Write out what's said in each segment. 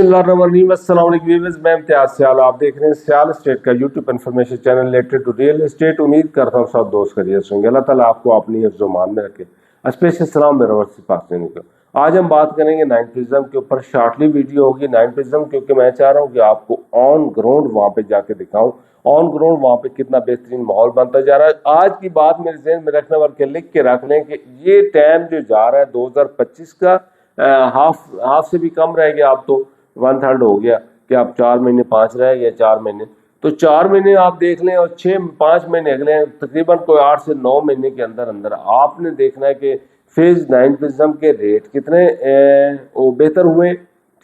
अस्सलाम वालेकुम व्यूअर्स, मैं इम्तियाज सियाल, आप देख रहे हैं सियाल स्टेट का YouTube information channel related to real estate. उम्मीद करता हूँ सब दोस्त खैरियत से होंगे। अल्लाह ताला आपको अपनी हिफ्ज़ व मान में रखे। स्पेशल सलाम मेरे वर्ष से पाकिस्तानी को। आज हम बात करेंगे नाइन प्रिज्म के ऊपर। शॉर्टली वीडियो होगी नाइन प्रिज्म, क्योंकि मैं चाह रहा हूँ कि आपको ऑन ग्राउंड वहाँ पे जाके दिखाऊँ, ऑन ग्राउंड वहाँ पे कितना बेहतरीन माहौल बनता जा रहा है। आज की बात मेरे ज़हन में रखने वाले के लिख के रख लें कि ये टाइम जो जा रहा है 2025 का हाफ से भी कम रह गया, आप तो 1/3 हो गया कि आप 4 महीने 5 रह गए 4 महीने, तो 4 महीने आप देख लें और 5 महीने अगले तकरीबन कोई 8 से 9 महीने के अंदर अंदर आपने देखना है कि फेज 9 प्रिज्म के रेट कितने वो बेहतर हुए,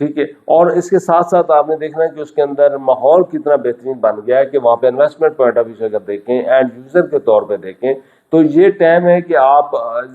ठीक है। और इसके साथ साथ आपने देखना है कि उसके अंदर माहौल कितना बेहतरीन बन गया है कि वहाँ पे इन्वेस्टमेंट पॉइंट ऑफ व्यू से अगर देखें, एंड यूजर के तौर पे देखें, तो ये टाइम है कि आप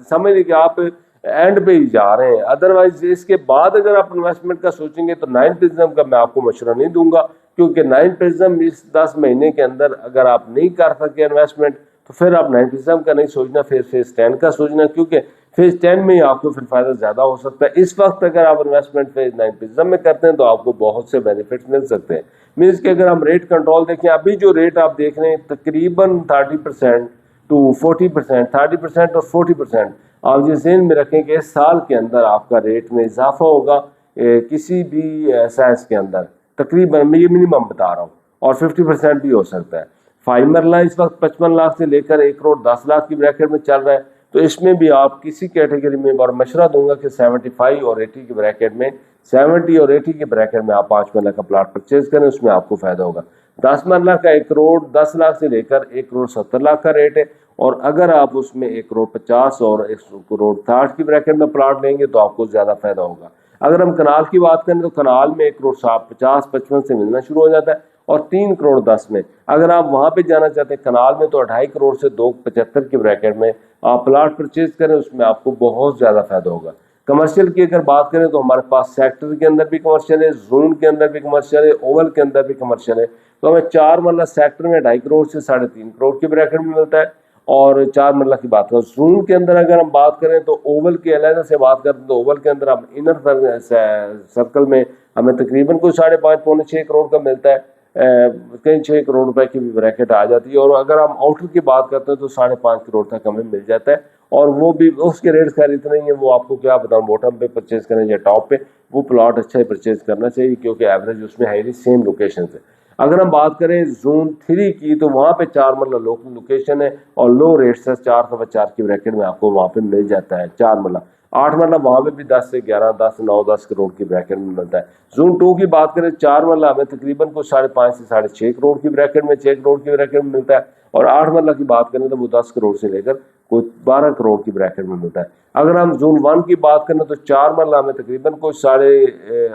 समझ लें कि आप एंड पे ही जा रहे हैं। अदरवाइज इसके बाद अगर आप इन्वेस्टमेंट का सोचेंगे तो 9 प्रिज्म का मैं आपको मशवरा नहीं दूंगा, क्योंकि 9 प्रिज्म इस 10 महीने के अंदर अगर आप नहीं कर सके इन्वेस्टमेंट, तो फिर आप 9 प्रिज्म का नहीं सोचना, फिर फेज 10 का सोचना, क्योंकि फेज 10 में ही आपको फिर फायदा ज्यादा हो सकता है। इस वक्त अगर आप इन्वेस्टमेंट फेज 9 प्रिज्म में करते हैं तो आपको बहुत से बेनिफिट्स मिल सकते हैं। मीन्स कि अगर हम रेट कंट्रोल देखें, अभी जो रेट आप देख रहे हैं तकरीबन 30% टू 40%, 30% और 40%, आप ये ज़हन में रखें कि इस साल के अंदर आपका रेट में इजाफा होगा किसी भी साइज के अंदर, तकरीबन मैं ये मिनिमम बता रहा हूँ, और 50% भी हो सकता है। 5 मरला इस वक्त 55 लाख से लेकर 1 करोड़ 10 लाख की ब्रैकेट में चल रहा है, तो इसमें भी आप किसी कैटेगरी में, और मशवरा दूंगा कि 75 और 80 की ब्रैकेट में, 70 और 80 के ब्रैकेट में आप 5 मरला का प्लाट परचेज करें, उसमें आपको फायदा होगा। 10 मरला का 1 करोड़ 10 लाख से लेकर 1 करोड़ 70 लाख का रेट है, और अगर आप उसमें 1 करोड़ 50 और 1 करोड़ 60 की ब्रैकेट में प्लाट लेंगे तो आपको ज्यादा फायदा होगा। अगर हम कनाल की बात करें तो कनाल में 1 करोड़ 50 55 से मिलना शुरू हो जाता है, और 3 करोड़ 10 में अगर आप वहां पे जाना चाहते हैं कनाल में, तो 2.5 करोड़ से 2.75 की ब्रैकेट में आप प्लाट परचेज करें, उसमें आपको बहुत ज्यादा फायदा होगा। कमर्शियल की अगर बात करें तो हमारे पास सेक्टर के अंदर भी कमर्शियल है, जोन के अंदर भी कमर्शियल है, ओवल के अंदर भी कमर्शियल है। तो हमें 4 मरला सेक्टर में 2.5 करोड़ से 3.5 करोड़ की ब्रैकेट में मिलता है, और 4 मरला की बात करें जोन के अंदर अगर हम बात करें तो ओवल के अलग से बात करें तो ओवल के अंदर हम इनर सर्कल में हमें तकरीबन कोई 5.5 पौने 6 करोड़ का मिलता है, कहीं 6 करोड़ रुपए की भी ब्रैकेट आ जाती है। और अगर हम आउटर की बात करते हैं तो 5.5 करोड़ तक हमें मिल जाता है, और वो भी उसके रेट खैर इतने ही है, वो आपको क्या बताऊं, बॉटम पे परचेज करें या टॉप पे, वो प्लॉट अच्छा ही परचेज करना चाहिए, क्योंकि एवरेज उसमें हाईली सेम लोकेशन है। अगर हम बात करें जोन 3 की, तो वहां पे 4 मरला लोकल लोकेशन है, और लो रेट से 4.4 की ब्रैकेट में आपको वहां पे मिल जाता है 4 मरला। 8 मरला वहां पे भी 10 से 11, 10 9 10 करोड़ की ब्रैकेट में मिलता है। जोन 2 की बात करें, 4 मरला हमें तकरीबन को 5.5 से 6.5 करोड़ की ब्रैकेट में, 6 करोड़ की ब्रैकेट में मिलता है, और 8 मरला की बात करें तो वो 10 करोड़ से लेकर कोई 12 करोड़ की ब्रैकेट में मिलता है। अगर हम जोन 1 की बात करें तो 4 मरला हमें तकरीबन को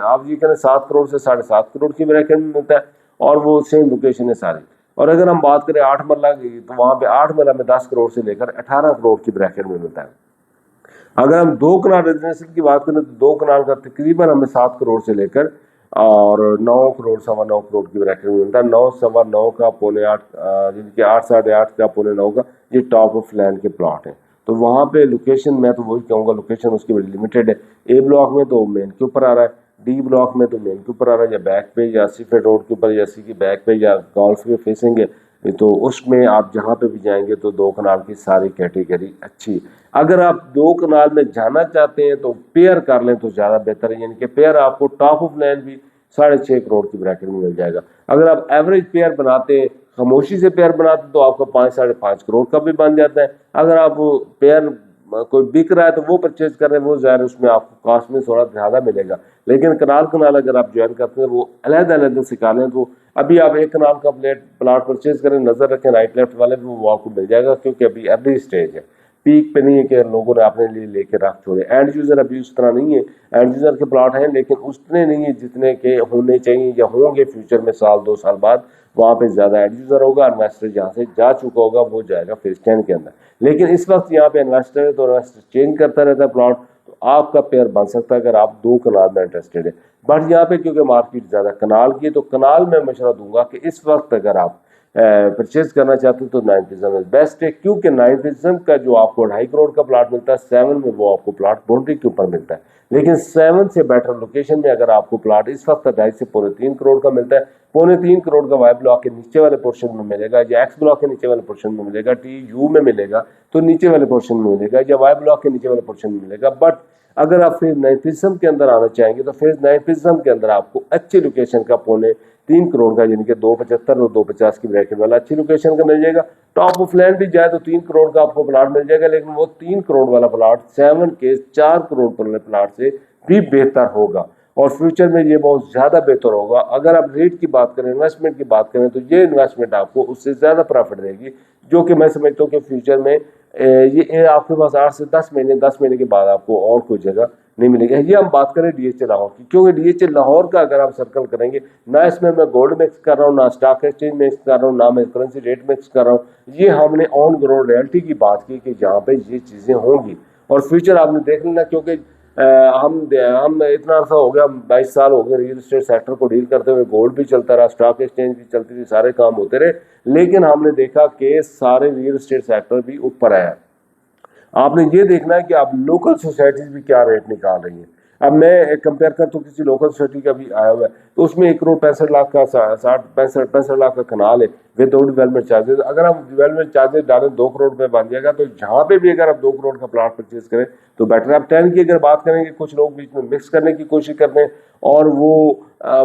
आप ये करें 7 करोड़ से 7.5 करोड़ की ब्रैकेट में मिलता है, और वो सेम लोकेशन है सारी। और अगर हम बात करें 8 मरला की, तो वहां पे 8 मरला में 10 करोड़ से लेकर 18 करोड़ की ब्रैकेट में मिलता है। अगर हम 2 कनाल रेजिडेंशियल की बात करें तो 2 कनाल का तकरीबन हमें 7 करोड़ से लेकर और 9 करोड़ 9.25 करोड़ की ब्रैकेट में मिलता है। 9 सवा 9 का पौने 8, जिनके 8 8.5 का पौने 9 का, ये टॉप ऑफ लैंड के प्लॉट हैं। तो वहाँ पे लोकेशन, मैं तो वही कहूँगा, लोकेशन उसकी बड़ी लिमिटेड है। ए ब्लॉक में तो मेन के ऊपर आ रहा है, डी ब्लॉक में तो मेन के ऊपर आ रहा है, या बैक पे, या सीफेड रोड के ऊपर, या सी की बैक पे, या गोल्फ के फेसिंग है, तो उसमें आप जहाँ पे भी जाएंगे तो 2 कनाल की सारी कैटेगरी अच्छी। अगर आप 2 कनाल में जाना चाहते हैं तो पेयर कर लें तो ज़्यादा बेहतर है, यानी कि पेयर आपको टॉप ऑफ लैंड भी 6.5 करोड़ की ब्रैकेट में मिल जाएगा। अगर आप एवरेज पेयर बनाते हैं, खामोशी से पेयर बनाते, तो आपका 5 5.5 करोड़ का भी बन जाता है। अगर आप पेयर कोई बिक रहा है तो वो परचेज कर रहे हैं, वो ज़ाहिर उसमें आपको कॉस्ट में थोड़ा ज़्यादा मिलेगा। लेकिन कनाल कनाल अगर आप ज्वाइन करते हैं, वो अलग अलग सिखाने, तो अभी आप 1 कनाल का प्लाट परचेज करें, नजर रखें राइट लेफ्ट वाले, वो आपको मिल जाएगा, क्योंकि अभी अर्ली स्टेज है, पीक पे नहीं है कि लोगों ने अपने लिए लेके रख छोड़े। एंड यूजर अभी उस तरह नहीं है, एंड यूजर के प्लॉट हैं लेकिन उतने नहीं है जितने के होने चाहिए या होंगे फ्यूचर में, 1-2 साल बाद वहां पे ज्यादा एंड यूजर होगा। इन्वेस्टर जहाँ से जा चुका होगा वो जाएगा फेज 10 के अंदर। लेकिन इस वक्त यहाँ पे इन्वेस्टर है, तो इन्वेस्टर चेंज करता रहता है प्लॉट, तो आपका पेयर बन सकता है अगर आप 2 कनाल में इंटरेस्टेड है। बट यहाँ पे क्योंकि मार्केट ज्यादा कनाल की है, तो कनाल में मशवरा दूंगा कि इस वक्त अगर आप परचेज करना चाहते हो तो 9 प्रिज्म बेस्ट है, क्योंकि 9 प्रिज्म का जो आपको 2.5 करोड़ का प्लाट मिलता है, 7 में वो आपको प्लाट बाउंड्री के ऊपर मिलता है। لیکن 7 سے بیٹر لوکیشن میں اگر آپ کو پلاٹ اس وقت 2.5 سے 3.25 کروڑ کا ملتا ہے، 3.25 کروڑ کا وائی بلاک کے نیچے والے پورشن میں ملے گا، یا ایکس بلاک کے نیچے والے پورشن میں ملے گا، ٹی یو میں ملے گا تو نیچے والے پورشن میں ملے گا، یا وائی بلاک کے نیچے والے پورشن میں ملے گا. بٹ اگر آپ فیز 9 پرزم کے اندر آنا چاہیں گے تو فیز 9 پرزم کے اندر آپ کو اچھی لوکیشن کا 3.25 کروڑ کا، یعنی کہ 2.75 اور 2.50 کی بریکٹ والا اچھی لوکیشن کا مل جائے گا. ٹاپ آف لینڈ بھی جائے تو 3 کروڑ کا آپ کو پلاٹ مل جائے گا، لیکن وہ 3 کروڑ والا پلاٹ 7 کے 4 کروڑ والے پلاٹ سے بھی بہتر ہوگا، اور فیوچر میں یہ بہت زیادہ بہتر ہوگا. اگر آپ ریٹ کی بات کریں، انویسٹمنٹ کی بات کریں، تو یہ انویسٹمنٹ آپ کو اس سے زیادہ پروفٹ دے گی، جو کہ میں سمجھتا ہوں کہ فیوچر میں یہ آپ کے پاس 8 سے 10 مہینے کے بعد آپ کو اور کوئی جگہ نہیں ملے گی. یہ ہم بات کریں ڈی ایچ اے لاہور کی، کیونکہ ڈی ایچ اے لاہور کا اگر آپ سرکل کریں گے، نہ اس میں گولڈ مکس کر رہا ہوں، نہ اسٹاک ایکسچینج مکس کر رہا ہوں، نہ میں کرنسی ریٹ مکس کر رہا ہوں. یہ ہم نے آن گراؤنڈ ریئلٹی کی بات کی کہ جہاں پہ یہ چیزیں ہوں گی، اور فیوچر آپ نے دیکھ لینا. کیونکہ ہم اتنا عرصہ ہو گیا، 22 سال ہو گئے ریئل اسٹیٹ سیکٹر کو ڈیل کرتے ہوئے. گولڈ بھی چلتا رہا، اسٹاک ایکسچینج بھی چلتی تھی، سارے کام ہوتے رہے، لیکن ہم نے دیکھا کہ سارے ریئل اسٹیٹ سیکٹر بھی اوپر آیا. آپ نے یہ دیکھنا ہے کہ آپ لوکل سوسائٹیز بھی کیا ریٹ نکال رہی ہیں. اب میں کمپیئر کرتا ہوں کسی لوکل سوسائٹی کا بھی آیا ہوا ہے تو اس میں 1 کروڑ 65 لاکھ کا 65 لاکھ کا کنال ہے ود آؤٹ ڈیولپمنٹ چارجز. اگر آپ ڈیولپمنٹ چارجز ڈالیں 2 کروڑ روپے بن جائے گا. تو جہاں پہ بھی اگر آپ 2 کروڑ کا پلاٹ پرچیز کریں تو بیٹر. آپ 10 کی اگر بات کریں گے، کچھ لوگ بیچ میں مکس کرنے کی کوشش کرتے ہیں، اور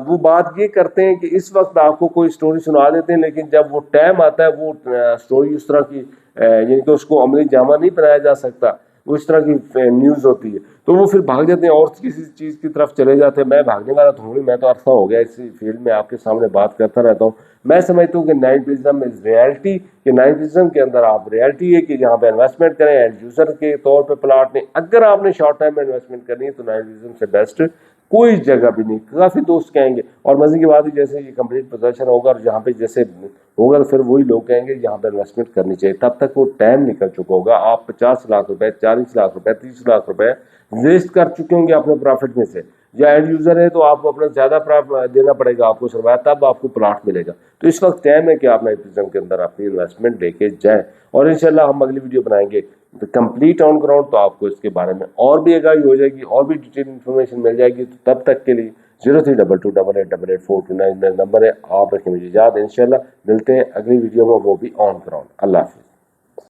وہ بات یہ کرتے ہیں کہ اس وقت آپ کو کوئی سٹوری سنا دیتے ہیں، لیکن جب وہ ٹائم آتا ہے وہ سٹوری اس طرح کی یعنی کہ اس کو عملی جامہ نہیں بنایا جا سکتا، وہ اس طرح کی نیوز ہوتی ہے تو وہ پھر بھاگ جاتے ہیں اور کسی چیز کی طرف چلے جاتے ہیں. میں بھاگنے والا تو ہوں، میں تو عرصہ ہو گیا اسی فیلڈ میں، آپ کے سامنے بات کرتا رہتا ہوں. میں سمجھتا ہوں کہ 9 پرزم از ریئلٹی، کہ 9 پرزم کے اندر آپ ریئلٹی ہے کہ جہاں پہ انویسٹمنٹ کریں اینڈ یوزر کے طور پہ پلاٹ نہیں. اگر آپ نے شارٹ ٹائم میں انویسٹمنٹ کرنی ہے تو 9 پرزم سے بیسٹ کوئی جگہ بھی نہیں. کافی دوست کہیں گے، اور مزے کی بات ہے جیسے یہ کمپلیٹ پوزیشن ہوگا اور جہاں پہ جیسے ہوگا تو پھر وہی لوگ کہیں گے جہاں پہ انویسٹمنٹ کرنی چاہیے. تب تک وہ ٹائم نکل چکا ہوگا. آپ 50 لاکھ روپے، 40 لاکھ روپے، 30 لاکھ روپے ویسٹ کر چکے ہوں گے اپنے پروفٹ میں سے. یا اینڈ یوزر ہے تو آپ کو اپنا زیادہ دینا پڑے گا آپ کو سرمایہ، تب آپ کو پلاٹ ملے گا. تو اس وقت ٹائم ہے کہ آپ 9 پرزم کے اندر اپنی انویسٹمنٹ لے کے جائیں. اور انشاءاللہ ہم اگلی ویڈیو بنائیں گے کمپلیٹ آن گراؤنڈ، تو آپ کو اس کے بارے میں اور بھی آگاہی ہو جائے گی، اور بھی ڈیٹیل انفارمیشن مل جائے گی. تو تب تک کے لیے 032288884229 نمبر ہے. آپ رکھیں مجھے یاد. انشاءاللہ ملتے ہیں اگلی ویڈیو میں، وہ بھی آن گراؤنڈ. اللہ حافظ.